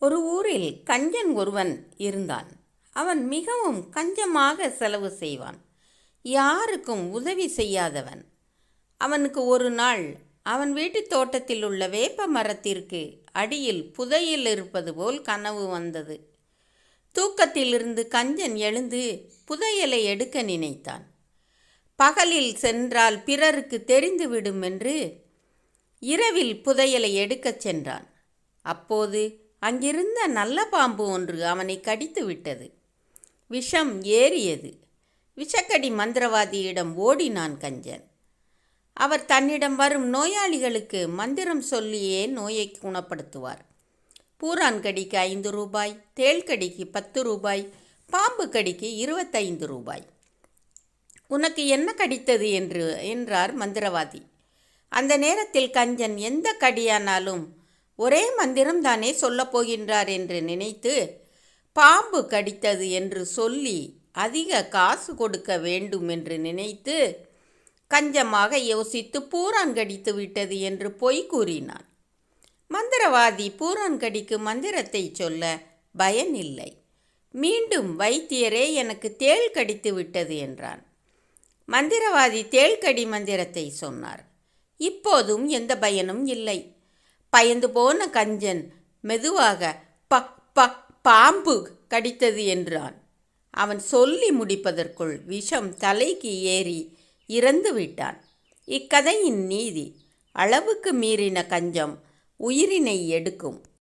ஒரு ஊரில் கஞ்சன் ஒருவன் இருந்தான். அவன் மிகவும் கஞ்சமாக செலவு செய்வான். யாருக்கும் உதவி செய்யாதவன். அவனுக்கு ஒரு நாள் அவன் வீட்டுத் தோட்டத்தில் உள்ள வேப்ப மரத்திற்கு அடியில் புதையல் இருப்பது போல் கனவு வந்தது. தூக்கத்திலிருந்து கஞ்சன் எழுந்து புதையலை எடுக்க நினைத்தான். பகலில் சென்றால் பிறருக்கு தெரிந்துவிடும் என்று இரவில் புதையலை எடுக்கச் சென்றான். அப்போது அங்கிருந்த நல்ல பாம்பு ஒன்று அவனை கடித்து விட்டது. விஷம் ஏறியது. விஷக்கடி மந்திரவாதியிடம் ஓடினான் கஞ்சன். அவர் தன்னிடம் வரும் நோயாளிகளுக்கு மந்திரம் சொல்லியே நோயை குணப்படுத்துவார். பூரான் கடிக்கு 5 ரூபாய், தேள் கடிக்கு 10 ரூபாய், பாம்பு கடிக்கு 25 ரூபாய். உனக்கு என்ன கடித்தது என்றார் மந்திரவாதி. அந்த நேரத்தில் கஞ்சன் எந்த கடியானாலும் ஒரே மந்திரம் தானே சொல்லப் போகின்றார் என்று நினைத்து பாம்பு கடித்தது என்று சொல்லி அதிக காசு கொடுக்க வேண்டும் என்று நினைத்து கஞ்சமாக யோசித்து பூரான் கடித்து விட்டது என்று பொய் கூறினான். மந்திரவாதி பூரான் கடிக்கு மந்திரத்தை சொல்ல பயனில்லை. மீண்டும் வைத்தியரே எனக்கு தேள் கடித்து விட்டது என்றான். மந்திரவாதி தேள்கடி மந்திரத்தை சொன்னார். இப்போதும் எந்த பயனும் இல்லை. பயந்து போன கஞ்சன் மெதுவாக ப ப பாம்பு கடித்தது என்றான். அவன் சொல்லி முடிப்பதற்குள் விஷம் தலைக்கு ஏறி இறந்து விட்டான். இக்கதையின் நீதி: அளவுக்கு மீறின கஞ்சம் உயிரினை எடுக்கும்.